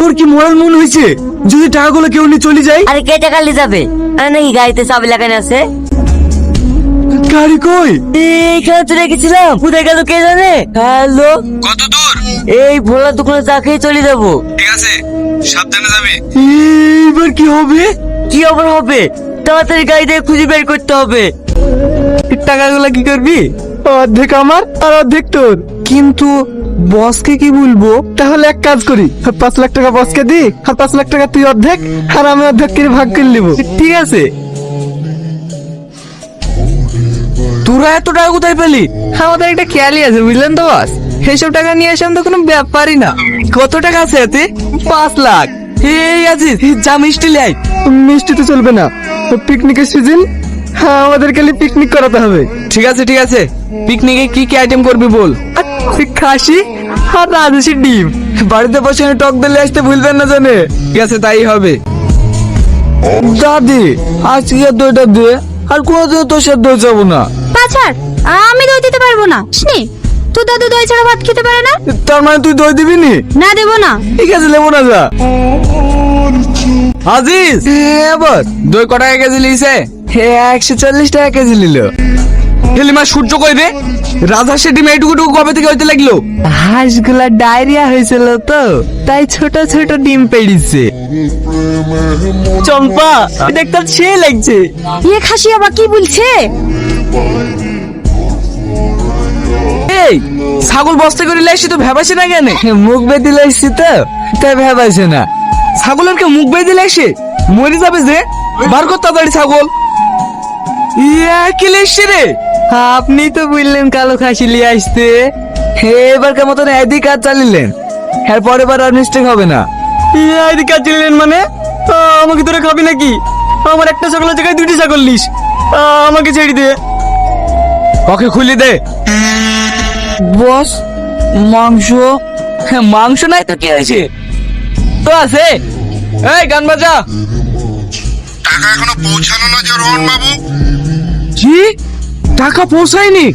ওর কি মরার মন হয়েছে? যদি টাকাগুলো কেউ নিয়ে চলে যায়? আরে কে টাকা নিয়ে যাবে? আরে নাকি গাড়িতে চাবি লাগানো আছে? গাড়ি কই? এইখানে তো রেখেছিলাম, কোথায় গেল কে জানে। হ্যালো, কত দূর? এই ভোলা দোকানে চা খেয়ে চলে যাবো। ঠিক আছে, সাবধানে যাবে। এবার কি হবে? কি আবার হবে? তাড়াতাড়ি গাড়ি দিয়ে খুঁজে বের করতে হবে। টাকাগুলো কি করবি? অর্ধেক আমার আর অর্ধেক তোর। কিন্তু বসকে কি বলবো? তাহলে এক কাজ করি, 5 লাখ টাকা বসকে দি আর 5 লাখ টাকা তুই অর্ধেক আর আমি অর্ধেক করে ভাগ করে নিবো। ঠিক আছে। তোরা এত টাকা কোথায় পেলি? আমাদের একটা খেয়ালই আছে বুঝলেন তো বস, এইসব টাকা নিয়ে আসলাম তো কোনো ব্যাপারই না। কত টাকা আছে এতে? 5 লাখ। এই আছে, যা মিষ্টি লাই। মিষ্টি তো চলবে না, পিকনিকের সিজন, হ্যাঁ আমাদের খালি পিকনিক করাতে হবে। ঠিক আছে ঠিক আছে, পিকনিকে কি কি আইটেম করবি বল? খাসি আর রাজহাঁসি ডিম। বাড়িতে বসে টক দিলে আসতে ভুলবেন না জানে। ঠিক আছে তাই হবে। দাদি আজকে দইটা দে, আর কোনোদিন তোর সাথে দই যাবো না। পাচার, আমি দই দিতে পারবো না। নে, তোর দাদু দই ছাড়া ভাত খেতে পারে না। তার মানে তুই দই দিবি নি? না, দেবো না। ঠিক আছে নেবো না যা। আজিজ এবার দই কত টাকা কেজি লিছে? 140 টাকা কেজি নিল। হেলিমা সূর্য কই রে? রাজহাঁসের ডিম এইটুকু কবে থেকে হইতে লাগলো? হাঁসগুলা ডায়রিয়া হয়েছিল তো, তাই ছোট ছোট ডিম পেড়িছে। চম্পা দেখতে সে লাগছে। ইয়ে খাসি আবার কি বলছে? এই ছাগল বস্তা করে লাইছি তো ভেবাইছে না কেন? মুখ বেঁধে লাইছি তো তাই ভেবাইছে না। ছাগলের কে মুখ বেঁধে লাইছে? মরে যাবে যে। বার কর তাড়াতাড়ি ছাগল। ইয়া কি লাইছে রে? আপনি তো বললেন কালো খাসি লিয়ে আসতে, এবার কে মতন এদিক কাজ চালিলেন, এর পরে বার আর মিস্টেক হবে না। এদিক কাজ চালিলেন মানে? আমাকে তোরা খাবি নাকি? আমার একটা ছাগলের জায়গায় 2টি ছাগল লিস, আমাকে ছেড়ে দে। ওকে খুলে দে। বস মাংস? মাংস নাই তো কি হয়েছে? তো আছে। এই গান বাজা। টাকা এখনো পৌঁছালো না যে রোহন বাবু? কি টাকা পৌঁছায়নি?